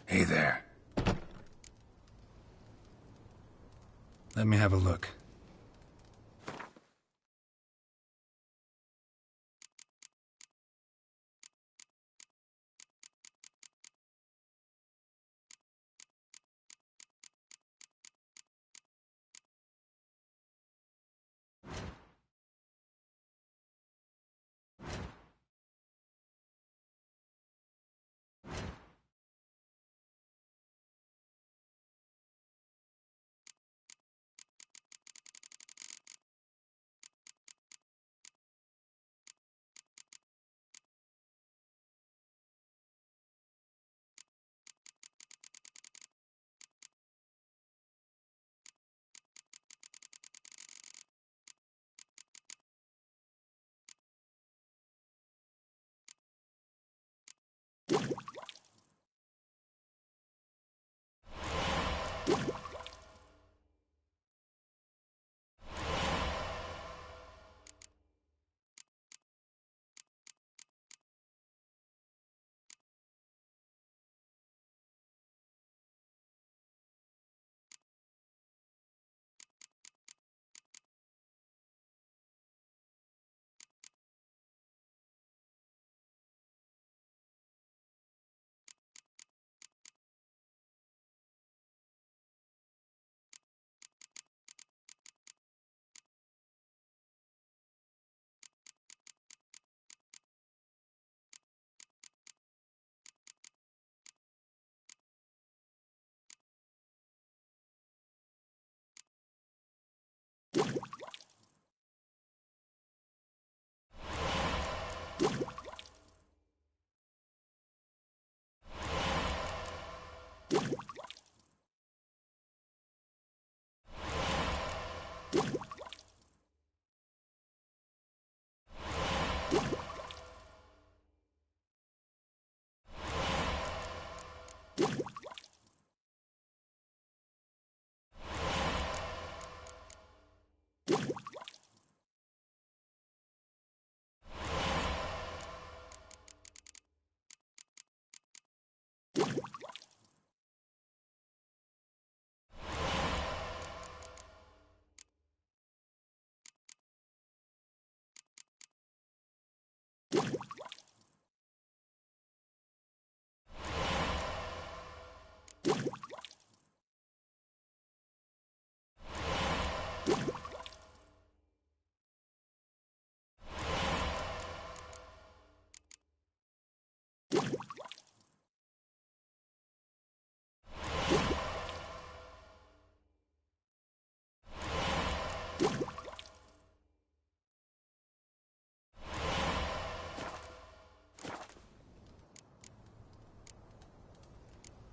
Hey there. Let me have a look.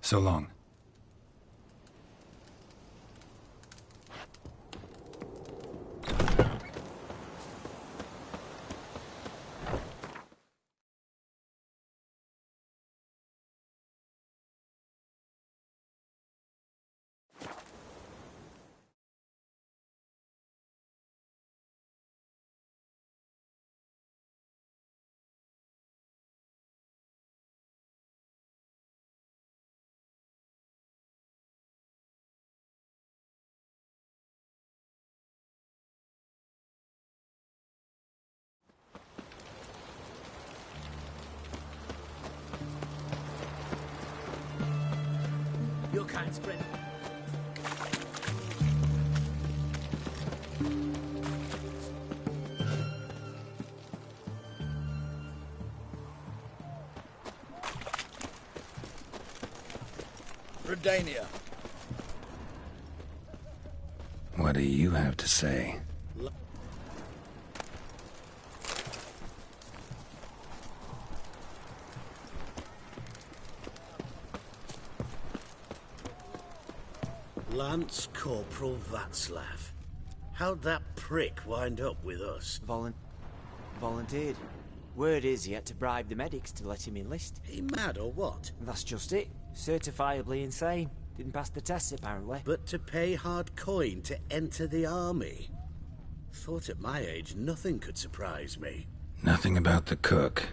So long. Your kind spread. Redania. What do you have to say? Lance Corporal Václav. How'd that prick wind up with us? Volunteered. Word is he had to bribe the medics to let him enlist. He mad or what? That's just it. Certifiably insane. Didn't pass the tests, apparently. But to pay hard coin to enter the army? Thought at my age nothing could surprise me. Nothing about the cook.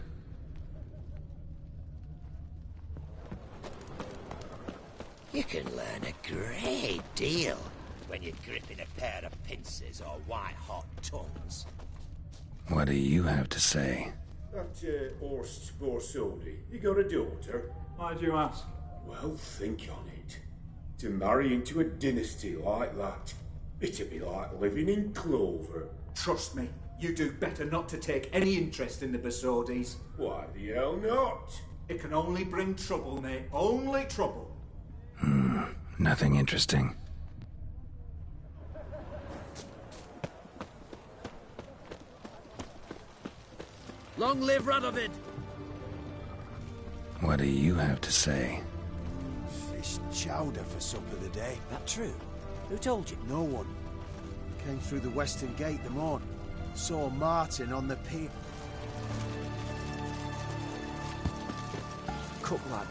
You can learn a great deal when you're gripping a pair of pincers or white-hot tongues. What do you have to say? That Horst Borsodi, you got a daughter? Why do you ask? Well, think on it. To marry into a dynasty like that, it'd be like living in clover. Trust me, you do better not to take any interest in the Borsodis. Why the hell not? It can only bring trouble, mate. Only trouble. Nothing interesting. Long live Radovid! What do you have to say? Fish chowder for supper today. That true? Who told you? No one. Came through the western gate the morn. Saw Martin on the pier. Cook like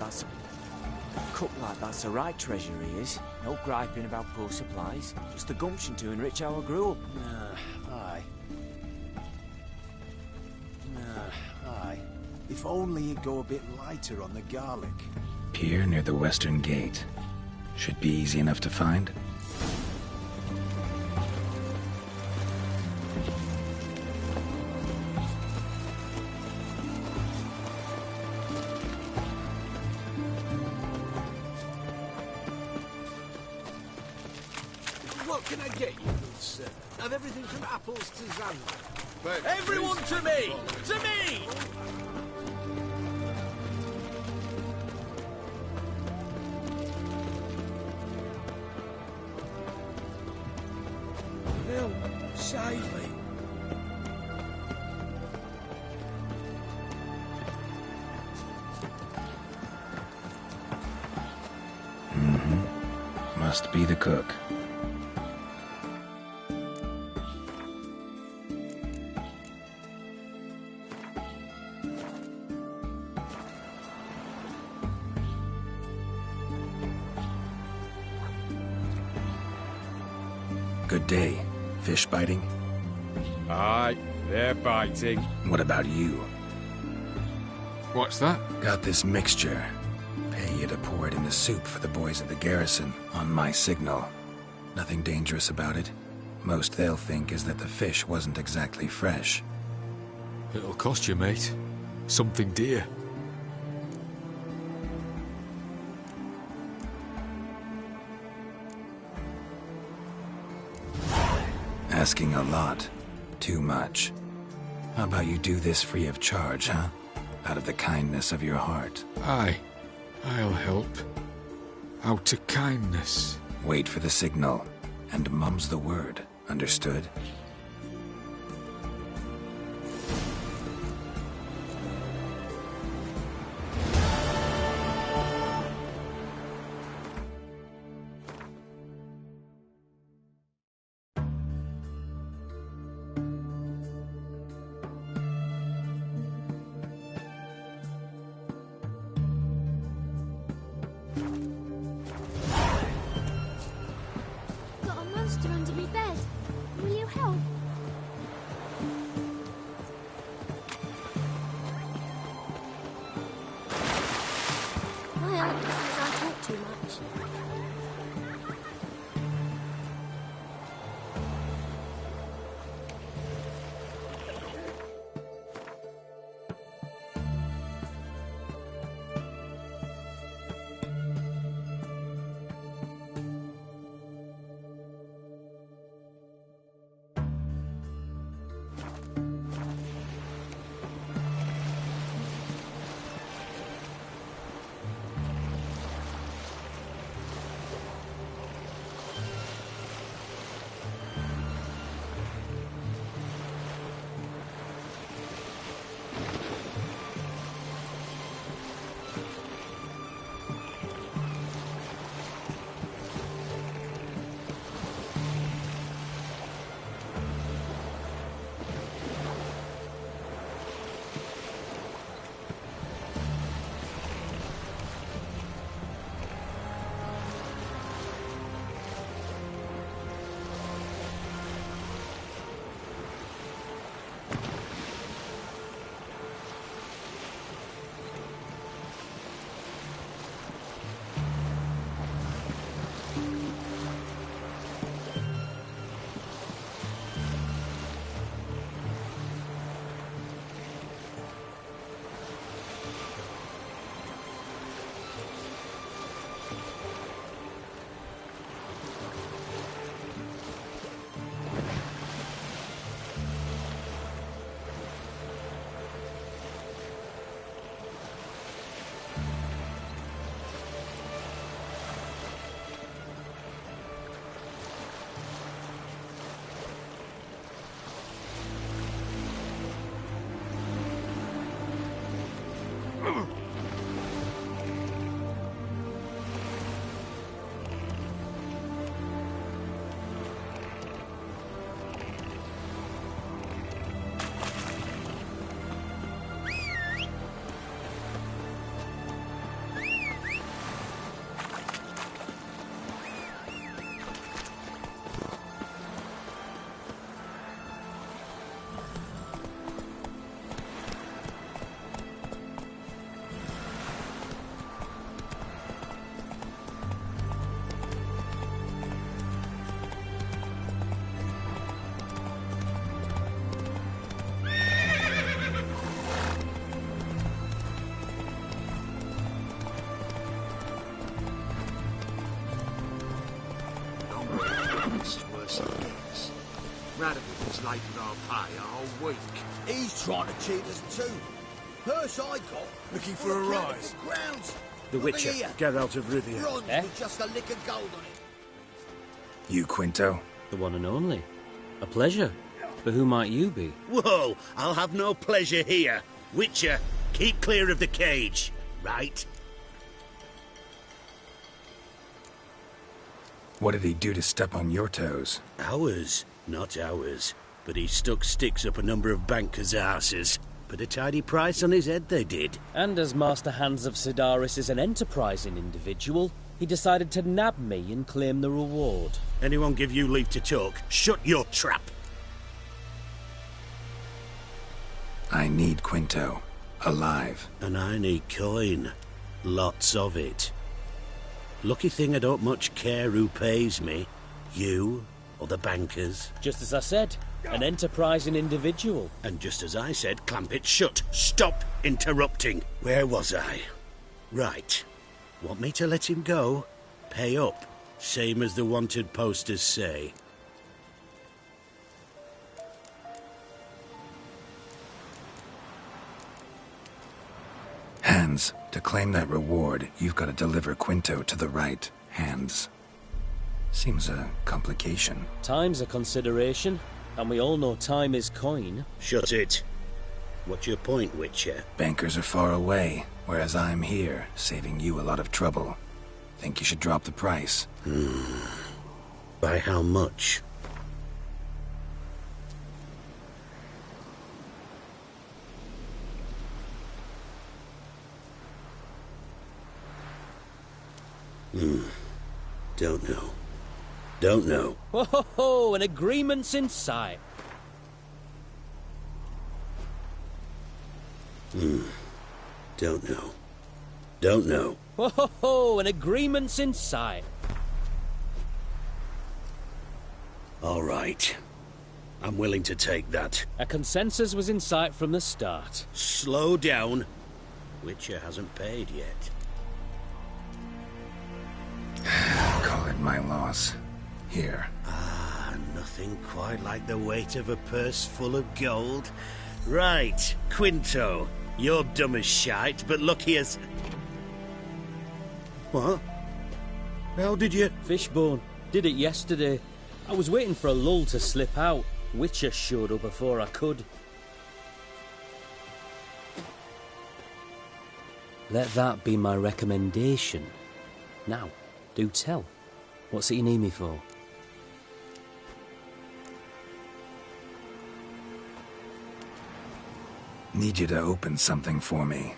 that's the right treasure he is. No griping about poor supplies. Just the gumption to enrich our gruel. Aye. If only you'd go a bit lighter on the garlic. Pier near the western gate. Should be easy enough to find. What can I get you, good sir? I've everything from apples to Xander. Wait, Everyone please. to me! To me! Bill, save me. Must be the cook. Good day. Fish biting? Aye, they're biting. What about you? What's that? Got this mixture. Pay you to pour it in the soup for the boys at the garrison, on my signal. Nothing dangerous about it. Most they'll think is that the fish wasn't exactly fresh. It'll cost you, mate. Something dear. Asking a lot. Too much. How about you do this free of charge, huh? Out of the kindness of your heart. Aye, I'll help. Out of kindness. Wait for the signal, and mum's the word. Understood? Got a monster under me bed. Will you help? My aunt says I talk too much. he gets. Radovich was late with our pay a whole week. He's trying to cheat us too. Purse I got. Looking for a rise. Grounds. The Witcher, Geralt of Rivia. Bronze with just a lick of gold on it. You, Quinto? The one and only. A pleasure. But who might you be? Whoa, I'll have no pleasure here. Witcher, keep clear of the cage, right? What did he do to step on your toes? Ours, not ours. But he stuck sticks up a number of bankers' arses. Put a tidy price on his head, they did. And as Master Hans of Sidaris is an enterprising individual, he decided to nab me and claim the reward. Anyone give you leave to talk? Shut your trap! I need Quinto. Alive. And I need coin. Lots of it. Lucky thing I don't much care who pays me. You or the bankers. Just as I said, an enterprising individual. And just as I said, clamp it shut. Stop interrupting. Where was I? Right. Want me to let him go? Pay up. Same as the wanted posters say. Hands, to claim that reward, you've got to deliver Quinto to the right hands. Seems a complication. Time's a consideration, and we all know time is coin. Shut it. What's your point, Witcher? Bankers are far away, whereas I'm here, saving you a lot of trouble. Think you should drop the price? By how much? Don't know. Don't know. Ho ho ho! An agreement's in sight. Don't know. Don't know. Ho ho ho! An agreement's in sight. All right. I'm willing to take that. A consensus was in sight from the start. Slow down. Witcher hasn't paid yet. Call it my loss. Here. Nothing quite like the weight of a purse full of gold. Right, Quinto. You're dumb as shite, but lucky as... What? How did you... Fishbone. Did it yesterday. I was waiting for a lull to slip out. Witcher showed up before I could. Let that be my recommendation. Now, do tell. What's it you need me for? Need you to open something for me.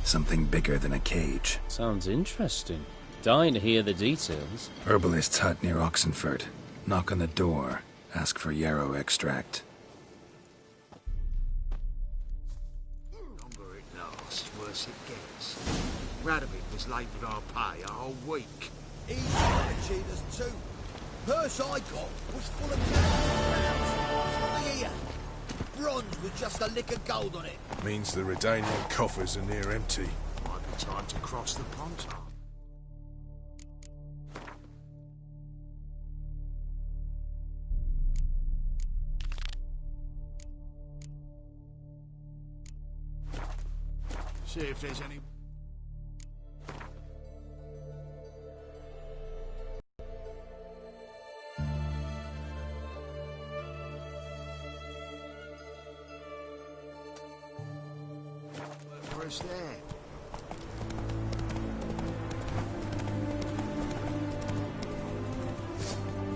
Something bigger than a cage. Sounds interesting. Dying to hear the details. Herbalist's hut near Oxenford. Knock on the door. Ask for yarrow extract. Longer it lasts, worse it gets. Radovich was late with our pay a whole week. He's trying to cheat us too. Purse I got was full of cash. Look here. Bronze with just a lick of gold on it. Means the Redanian coffers are near empty. Might be time to cross the ponton. See if there's any... Where's there?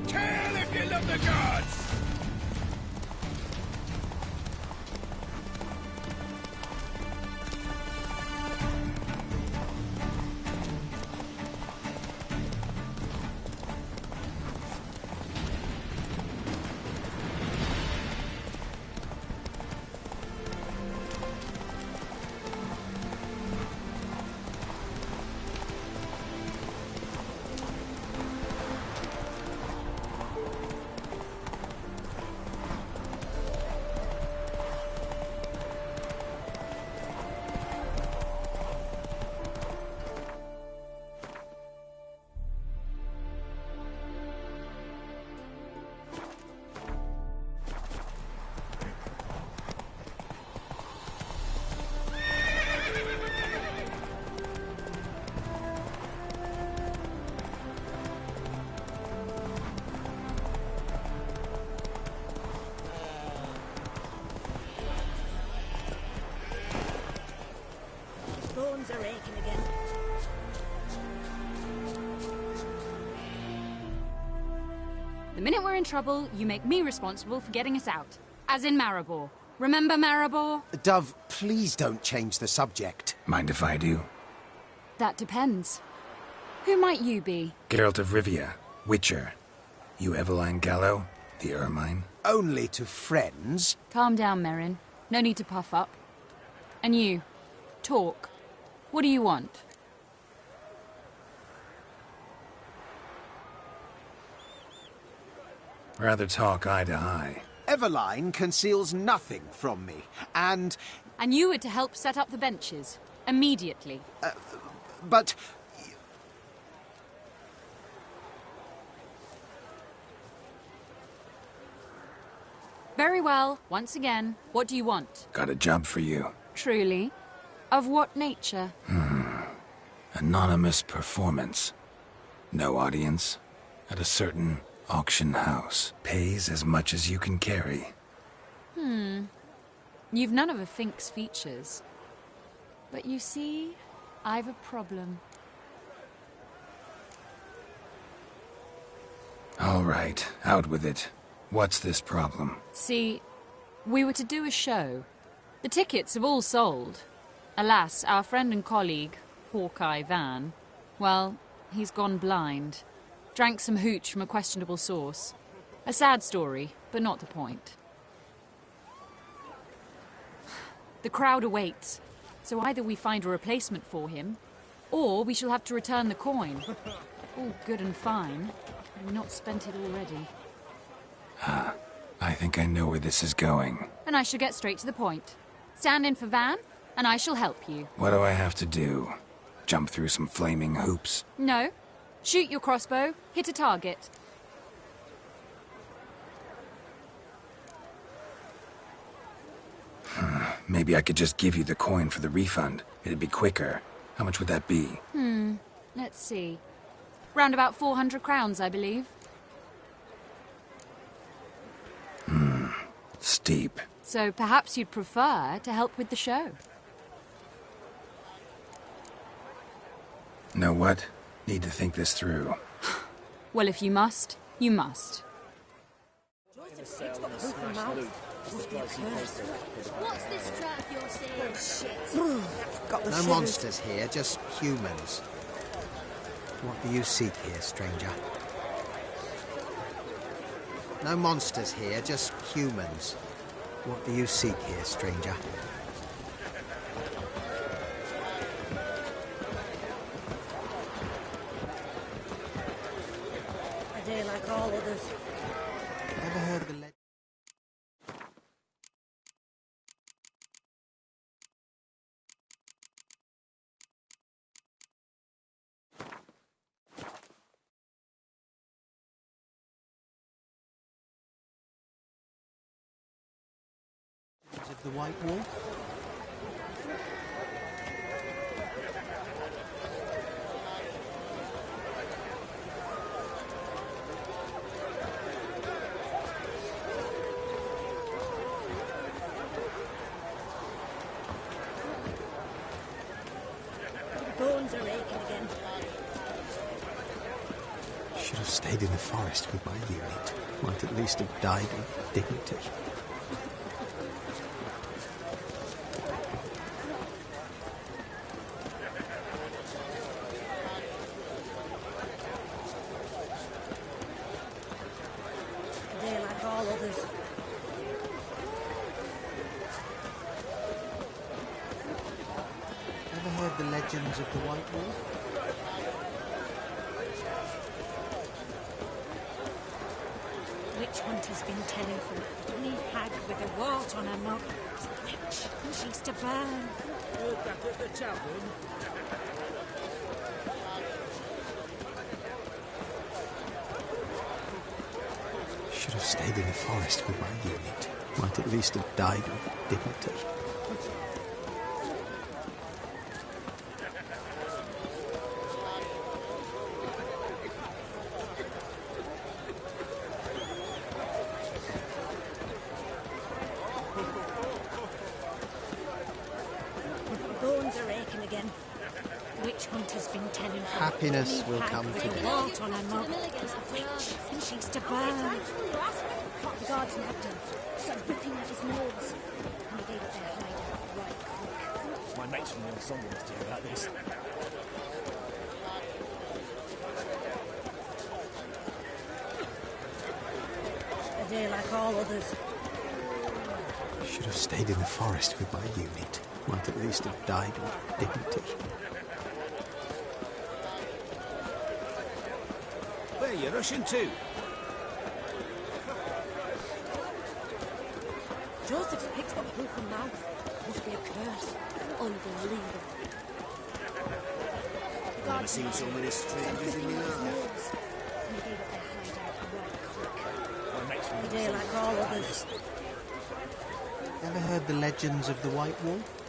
Tell if you love the gods! minute we're in trouble, you make me responsible for getting us out. As in Maribor. Remember Maribor? Dove, please don't change the subject. Mind if I do? That depends. Who might you be? Geralt of Rivia, Witcher. You Eveline Gallo, the Ermine? Only to friends. Calm down, Merrin. No need to puff up. And you, talk. What do you want? Rather talk eye to eye. Eveline conceals nothing from me, and... And you were to help set up the benches. Immediately. But... Very well. Once again, what do you want? Got a job for you. Truly? Of what nature? Anonymous performance. No audience. At a certain auction house. Pays as much as you can carry. You've none of a Fink's features. But you see, I've a problem. All right, out with it. What's this problem? See, we were to do a show. The tickets have all sold. Alas, our friend and colleague, Hawkeye Van, well, he's gone blind. Drank some hooch from a questionable source. A sad story, but not the point. The crowd awaits, so either we find a replacement for him, or we shall have to return the coin. All good and fine, but we've not spent it already. I think I know where this is going. And I shall get straight to the point. Stand in for Van, and I shall help you. What do I have to do? Jump through some flaming hoops? No. Shoot your crossbow, hit a target. Maybe I could just give you the coin for the refund. It'd be quicker. How much would that be? Let's see. Round about 400 crowns, I believe. Steep. So perhaps you'd prefer to help with the show. Know what? Need to think this through. Well, if you must, you must. What's this trap you're seeing? No monsters here, just humans. What do you seek here, stranger? No monsters here, just humans. What do you seek here, stranger? A day like all others. Ever heard of the legend? Of the White Wolf? Bones are aching again. Should have stayed in the forest with my unit. Might at least have died with dignity. A day like all others. Ever heard the legends of the White Wolf? Witch Hunter's been telling for a tiny hag with a wart on her mug. It's a witch, and she's to burn. Heard that at the tavern? Should have stayed in the forest with my unit. Might at least have died with dignity. Bones are aching again. Witch Hunter's been telling for Happiness will come with to a me. wart on her mug was a witch, and she's to burn. The guards nabbed him, started ripping out his nails, and they gave up their hideout right quick. My mates from the ensemble must hear about this. A day like all others. I should have stayed in the forest with my unit. Might at least have died with dignity. Where you rushing to? Joseph's pig's got a hoof mouth. Must be a curse. Unbelievable. I've never seen so many strangers in my life. And they gave up their hideout right quick. My mates from A day like all others. Ever heard the legends of the White Wolf?